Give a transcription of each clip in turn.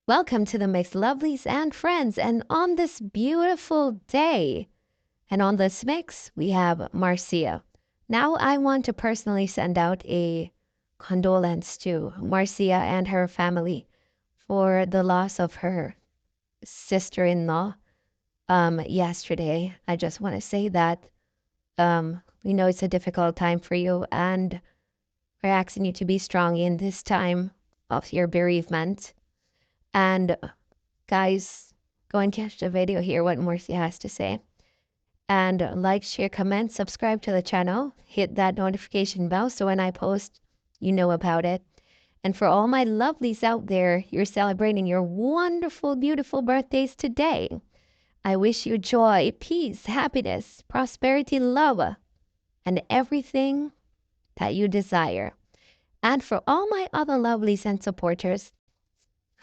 Welcome to the Mixed Lovelies and Friends, and on this beautiful day, and on this mix, we have Marcia. Now, I want to personally send out a condolence to Marcia and her family for the loss of her sister-in-law yesterday. I just want to say that we know it's a difficult time for you, and we're asking you to be strong in this time of your bereavement. And guys, go and catch the video, hear what Marcia has to say. And like, share, comment, subscribe to the channel, hit that notification bell so when I post, you know about it. And for all my lovelies out there, you're celebrating your wonderful, beautiful birthdays today. I wish you joy, peace, happiness, prosperity, love, and everything that you desire. And for all my other lovelies and supporters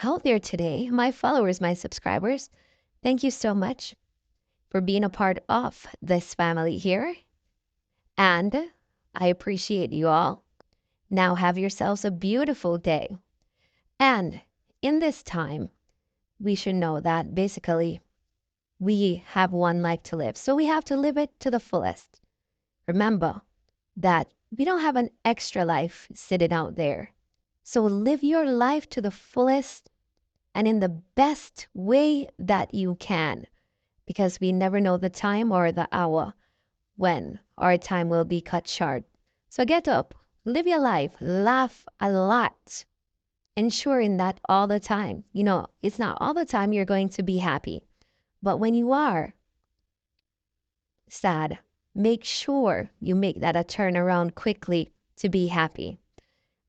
out there today, my followers, my subscribers, thank you so much for being a part of this family here. And I appreciate you all. Now have yourselves a beautiful day. And in this time, we should know that basically we have one life to live. So we have to live it to the fullest. Remember that we don't have an extra life sitting out there. So live your life to the fullest and in the best way that you can, because we never know the time or the hour when our time will be cut short. So get up, live your life, laugh a lot, ensuring that all the time, it's not all the time you're going to be happy, but when you are sad, make sure you make that a turnaround quickly to be happy,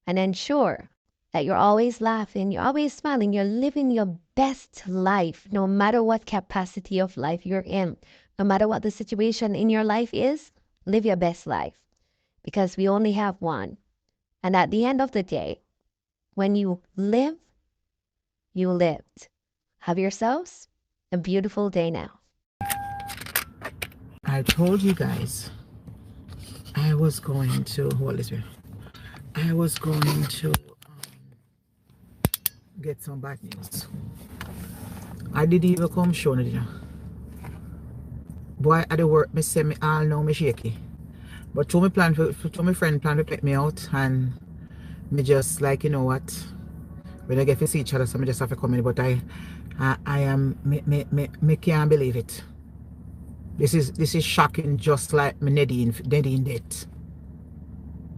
and ensure that you're always laughing, you're always smiling, you're living your best life, no matter what capacity of life you're in, no matter what the situation in your life is, live your best life, because we only have one. And at the end of the day, when you live, you lived. Have yourselves a beautiful day now. I told you guys I was going to get some bad news. I didn't even come show you. Boy, at the work, me say me all know me shaky. But to my friend plan to pick me out, and me just like, you know what, when I get to see each other, so me just have to come in. But I am me can't believe it. This is shocking, just like me Nadine death.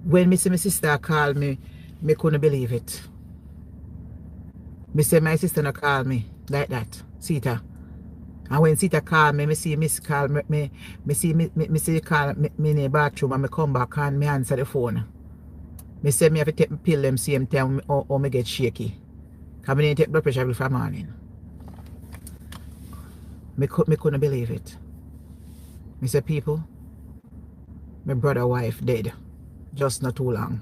When me see my sister call me couldn't believe it. Me say my sister no call me like that, Sita. And when Sita call me, me see miss call me see call me in the bathroom, and me come back and me answer the phone. Me say me have to take my pill them same time or me get shaky. Cause me need to take blood pressure for morning. Me couldn't believe it. Me say, people, my brother wife dead. Just not too long.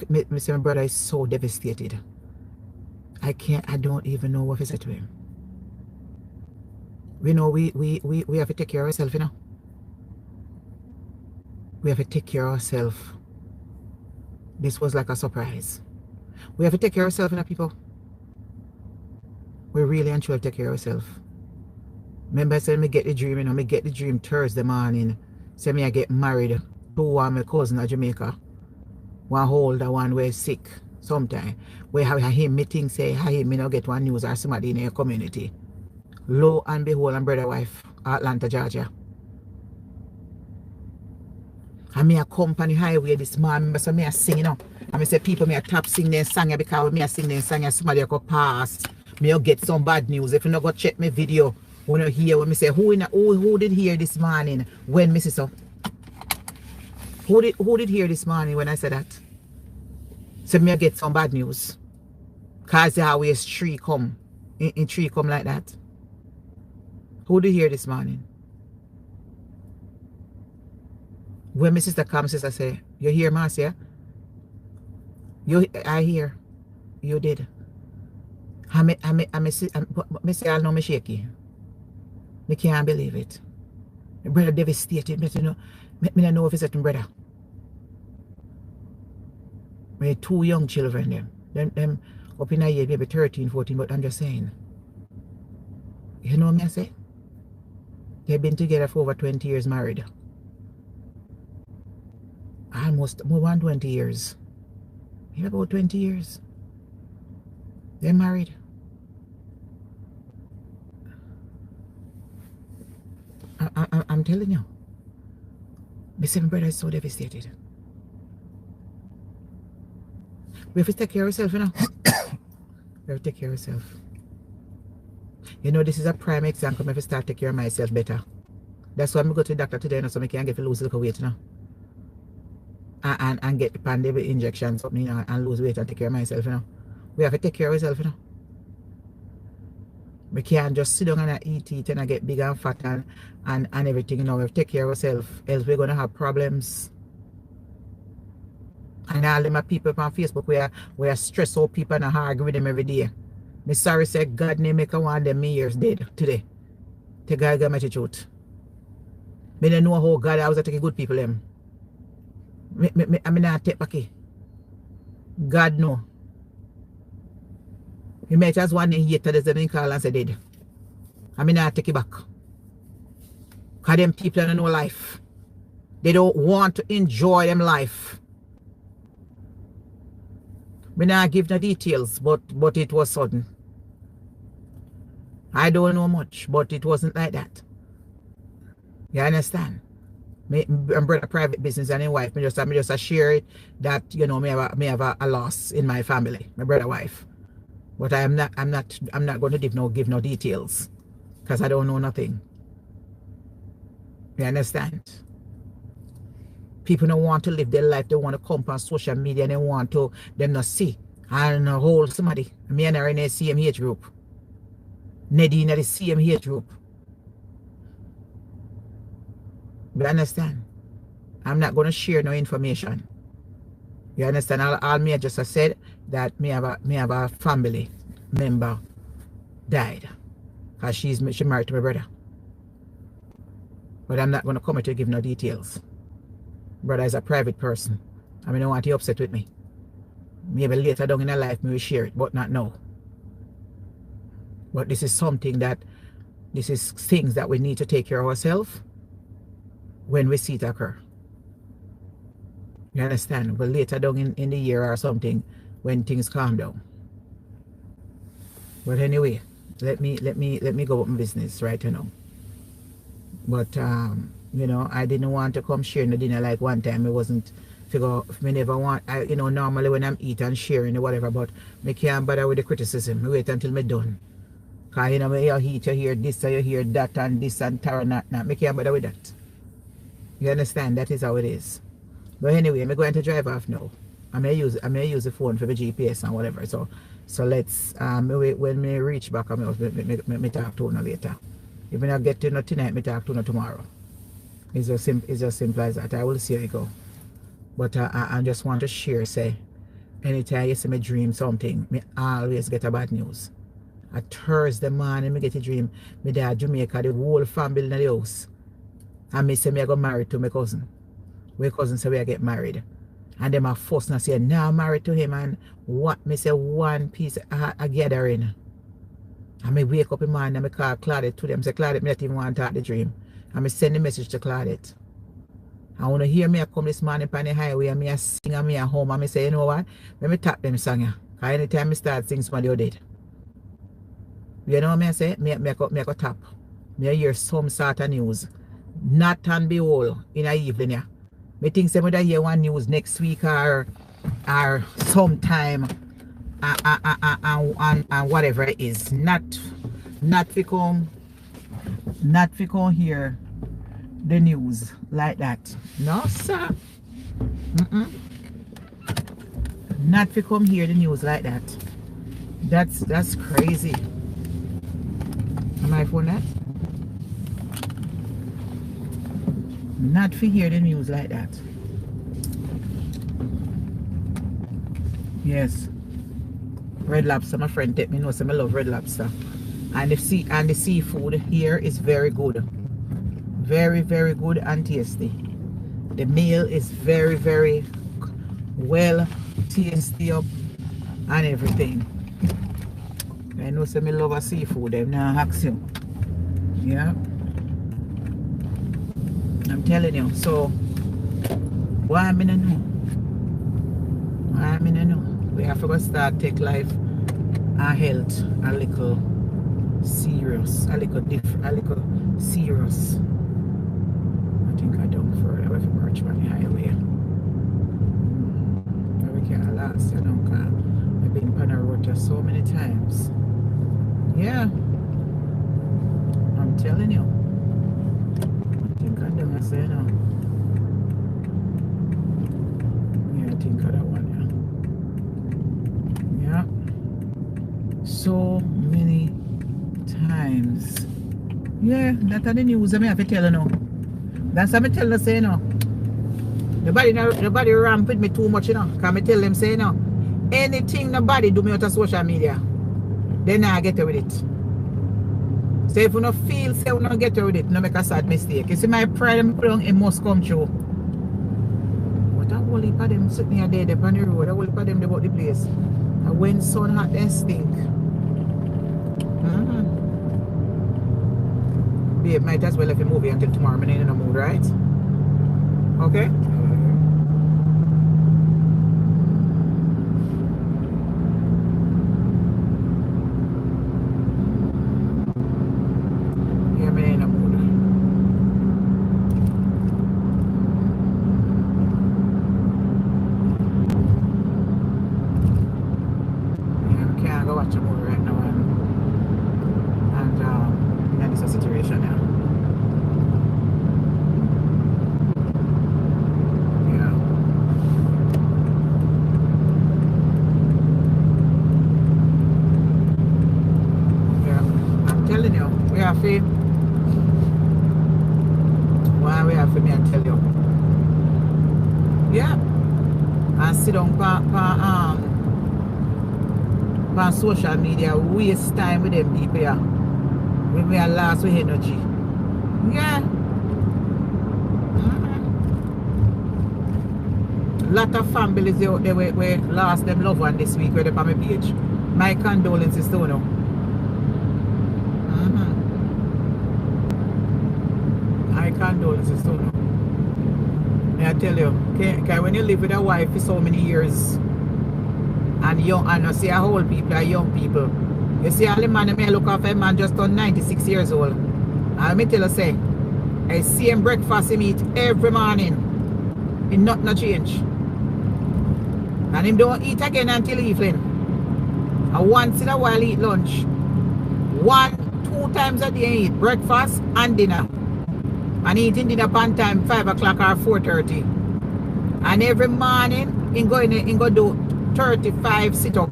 Me say my brother is so devastated. I don't even know what to say to him. We know we have to take care of ourselves, you know. We have to take care of ourselves. This was like a surprise. We have to take care of ourselves, you know, people. We really and truly take care of ourselves. Remember I said me get the dream, you know, me get the dream Thursday morning. Say me I get married to one my cousin in Jamaica. One older one where sick sometime. Where have him meeting say hi me not get one news or somebody in your community. Lo and behold, and brother wife, Atlanta, Georgia. And me a company highway this morning, so me a sing, you know. And me say people me a top sing their song because me a sing their song, somebody go pass. Me a get some bad news. If you not go check my video, when you hear when me say who did hear this morning when me say so. Who did hear this morning when I said that? So me a get some bad news. Cause they always tree come. In tree come like that. Who did hear this morning? When my sister comes, sister say, you hear Marcia? I hear. You did. I say I know me shaky. Me can't believe it. My brother devastated. Me don't know if it's a brother. with 2 young children them up in a year, maybe 13, 14, but I'm just saying. You know what I say? They've been together for over 20 years married. Almost more than 20 years. Yeah, about 20 years. They're married. I'm telling you. My 7 brother is so devastated. We have to take care of ourselves, you know. We have to take care of ourselves. You know, this is a prime example. I have to start taking care of myself better. That's why I'm going to the doctor today, you know, so I can get to lose a little weight, you know. And get the pandemic injection, something, you know, and lose weight and take care of myself, you know. We have to take care of ourselves, you know. We can't just sit down and eat and get big and fat and everything, you know. We have to take care of ourselves, else we're going to have problems. And all them people on Facebook we are stressed out people and I argue with them every day. Me sorry say God name make one of them years dead today. To God get my truth. Me don't know how God I was taking good people them. I mean not take back it. God know. He might as one hate others than call and say dead. I mean not take it back. Cause them people don't know life. They don't want to enjoy them life. Me not give no details, but it was sudden. I don't know much, but it wasn't like that. You understand? Me brother private business and his wife, me just share it that, you know, me have a loss in my family, my brother wife. But I'm not going to give no details. Because I don't know nothing. You understand? People don't want to live their life. They want to come on social media and they want to them not see and hold somebody. Me and her in the same age group. Nadine in the same age group. You understand? I'm not going to share no information. You understand? All me just said that me have a family member died. Because she married to my brother. But I'm not going to come here to give no details. Brother is a private person. I mean, I don't want you upset with me. Maybe later down in our life, we will share it, but not now. But this is something that, this is things that we need to take care of ourselves when we see it occur. You understand? But later down in the year or something, when things calm down. But anyway, let me go with my business right now. But you know, I didn't want to come share the dinner like one time. It wasn't figure me never want you know, normally when I'm eating and sharing or whatever, but me can't bother with the criticism. Me wait until me done. Cause you know, you eat, you hear this or you hear that and this and that. Me can't bother with that. You understand? That is how it is. But anyway, I'm going to drive off now. I may use the phone for the GPS and whatever. So let's when me reach back, me talk to you later. If I get to you tonight, me talk to you tomorrow. It's just simple as that. I will see how it go. But I just want to share, say, anytime you see me dream something, me always get a bad news. A Thursday morning, me get a dream. Me dad Jamaica, the whole family in the house. And me say me I go married to my cousin. My cousin say we get married. And them are forced and say, now I'm married to him. And what me say one piece a gathering. And me wake up in the morning and me call Claudette to them. Say, Claudette, me not even want to talk the dream. And me send the message to Claudette. And when you hear me I come this morning on the highway and me I sing and me at home and me say, you know what? Let me tap them song. Because anytime I start singing, somebody are dead. You know what I say? Me go tap. Me hear some sort of news. Not and behold in the evening. Yeah. Me think say I hear one news next week or sometime and whatever it is. Not to come here the news like that. No, sir. Not to come hear the news like that. That's crazy. Am I phone that? Not to hear the news like that. Yes. Red Lobster, my friend take me know some I love Red Lobster. And the seafood here is very good. Very, very good and tasty. The meal is very, very well tasty up and everything. I know some love a seafood, I'm not ask you. Yeah. I'm telling you. So why I'm in a know? We have to start take life and health a little serious, a little different, a little serious. I think I don't further with March on the highway. We can't last, you know, because I've been on the road so many times. Yeah. I'm telling you. I think I don't say no. Yeah, I think of that one, yeah. So many times. Yeah, that's the news I have to tell you now. That's what I tell you, say, you know. Nobody ramp with me too much, you know. Because I tell them, say, you know, anything nobody do me out of social media, then I get away with it. So if you don't feel, say you don't get away with it, no make a sad mistake. You see my pride, it must come true. What a whole heap of them sitting there dead on the road, a whole heap of them about the place. And when sun hot, they stink. Babe, might as well have a movie until tomorrow. I'm in a mood, right? Okay? Yeah, I'm in a mood. Yeah, I can't go watch a movie right now. And that is a situation now. Why we have to me and tell you. Yeah. And sit down on social media, waste time with them people, yeah. When we are lost with energy. Yeah. Lot of families out there we lost them loved one this week where they're on my page. My condolences to you know. Condolences to you. I tell you, okay, when you live with a wife for so many years and young, and you see how old people are young people, you see all the man may look after a man just turned 96 years old. And let me tell you, say, I see him breakfast him eat every morning. It not no change. And him don't eat again until evening. And once in a while eat lunch. 1-2 times a day eat breakfast and dinner. And eating dinner on time 5 o'clock or 4:30. And every morning he go do 35 sit-up.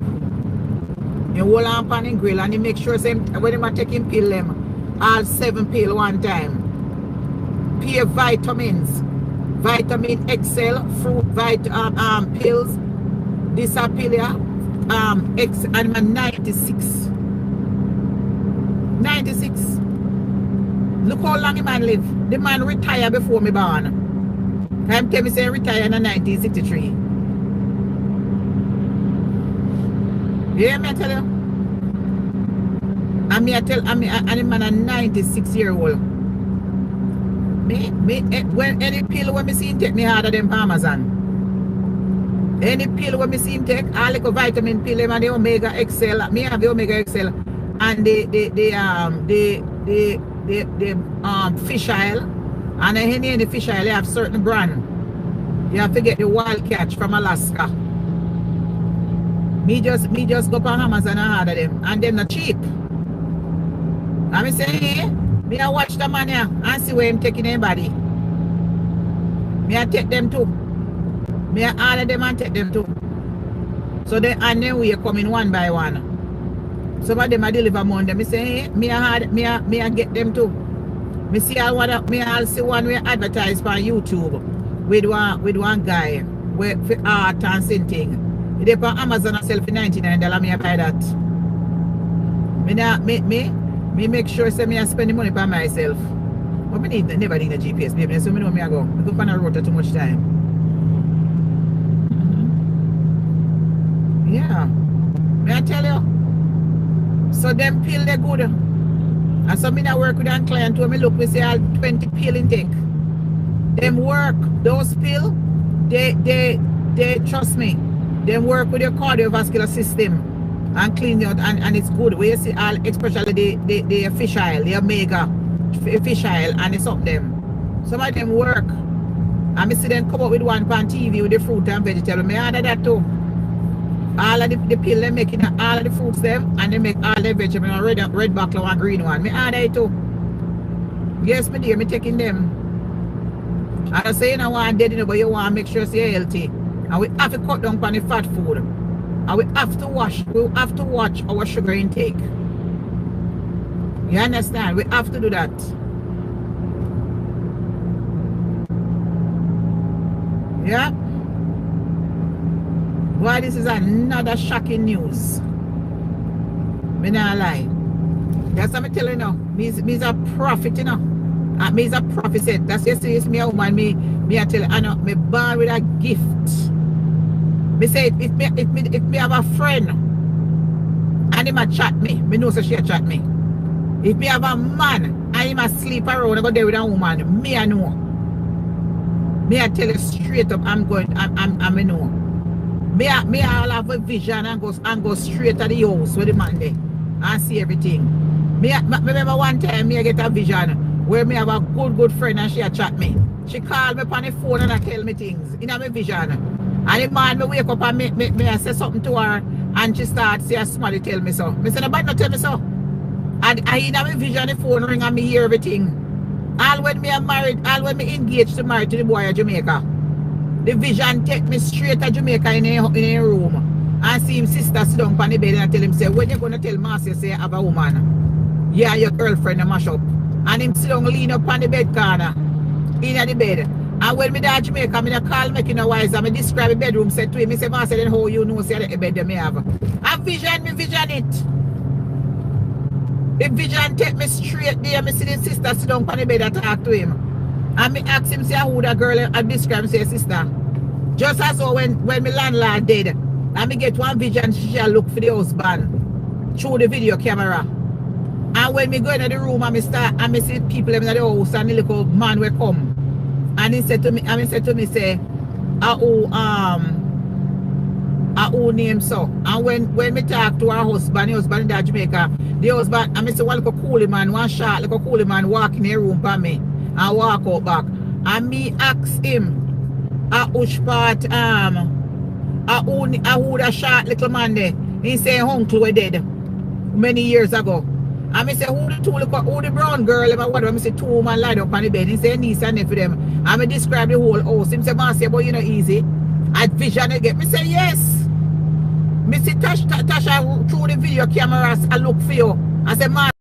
He hold on pan and grill and he make sure say, when he take him pill them, all 7 pill one time. Pure vitamins. Vitamin XL, fruit pills, this a pill X and I'm 96. 96. Look how long the man live. The man retired before me born. I'm telling me say retired in 1963. Yeah, me I tell you. And me I tell and the man a 96-year-old. When any pill when me see him take me harder than Parmesan. Any pill when me see him take, all like a vitamin pill and the Omega XL. Me have the Omega XL and the fish oil, and in the fish oil they have certain brand. You have to get the wild catch from Alaska. Me just go on Amazon and order them, and them not cheap. And me say, hey, me I watch the man here and see where I'm taking anybody. Me I take them too. Me I order them and take them too. So then and then we are coming one by one. Some of them I deliver Monday. Me say, hey, me I get them too. Me see I'll see one we advertise on YouTube with one guy for art and something. They on Amazon and sell for $99. Me I buy that. Me make sure say me I spend the money by myself. But me never need a GPS, baby. So me know me I go. I go on the road too much time. Yeah. May I tell you? So them pill they good. And so me I work with a client when me look, we say all 20 pill intake. Them work, those pill, they trust me. Them work with your cardiovascular system and clean it out, and it's good. We see all, especially the fish oil, the omega fish oil, and it's up them. Some of them work. And me see them come up with one on TV with the fruit and vegetable. Me order that too. All of the pill they making all of the fruits them, and they make all the vegetables, red buckler and green one. Me order it too. Yes, me dear, me taking them. And I say you don't want dead, you know, but you want to make sure you're healthy. And we have to cut down on the fat food. And we have to watch our sugar intake. You understand? We have to do that. Yeah? Boy, this is another shocking news. Me not lie. That's what I'm telling you now. Me's a prophet, you know. Me's a prophet. That's yesterday is me a woman. Me I tell you, I know, me born with a gift. Me say if me have a friend and him a chat me know so she a chat me. If me have a man and him a sleep around and go there with a woman, me I know. Me I tell you straight up, I'm a know. Me all have a vision and go straight to the house with the man there and see everything. Me remember one time me I get a vision where me have a good friend and she a chat me. She called me on the phone and I tell me things in my vision. And the man me wake up and me I say something to her and she start say somebody tell me so. Me say nobody not tell me so. And I in my vision the phone ring and me hear everything. All when me am married, all when me engaged to marry to the boy at Jamaica. The vision take me straight to Jamaica in a room. And see him sister sit down on the bed and I tell him say, when you gonna tell Marcia say I have a woman? Yeah, your girlfriend a mash up. And him sit down lean up on the bed corner. In the bed. And when me da Jamaica, me da call making a wise and me describe the bedroom set to him. Me say, Marcia, then how you know say the bed me have? I vision it. The vision take me straight there. Me see the sister sit down on the bed and talk to him. And me ask him say who the girl and describe say sister. Just as so when my landlord dead, and me get one vision, she shall look for the husband through the video camera. And when me go into the room and me start and me see people in the house and the little man will come. And he said to me, say, who name so? And when me talk to her husband in Jamaica, the husband, and me say one little coolie man, one short little coolie man walk in the room for me and walk out back. And me ask him, which part who the short little man there? He say uncle was dead many years ago. And me say who the brown girl ever what? I say two women lied up on the bed. He say niece and nephew them. And me describe the whole house. He say Marcia, but you know easy. I vision again. Me say yes. Me see Tasha through the video cameras I look for you. I say Marcia.